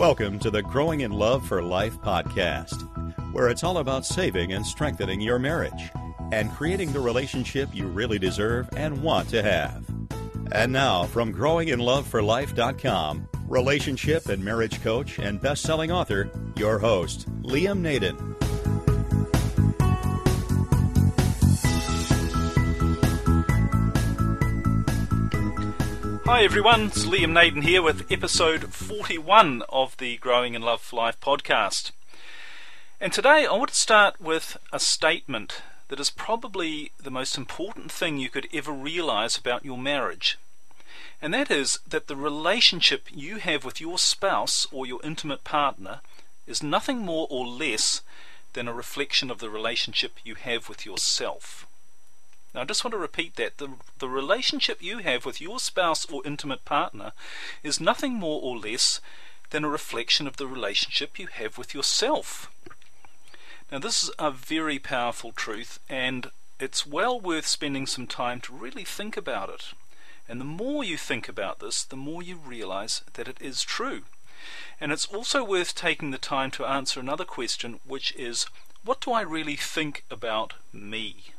Welcome to the Growing in Love for Life podcast, where it's all about saving and strengthening your marriage and creating the relationship you really deserve and want to have. And now, from growinginloveforlife.com, relationship and marriage coach and best-selling author, your host, Liam Naden. Hi everyone, it's Liam Naden here with episode 41 of the Growing in Love for Life podcast. And today I want to start with a statement that is probably the most important thing you could ever realize about your marriage. And that is that the relationship you have with your spouse or your intimate partner is nothing more or less than a reflection of the relationship you have with yourself. Now I just want to repeat that. The relationship you have with your spouse or intimate partner is nothing more or less than a reflection of the relationship you have with yourself. Now this is a very powerful truth, and it's well worth spending some time to really think about it. And the more you think about this, the more you realize that it is true. And it's also worth taking the time to answer another question, which is, what do I really think about me?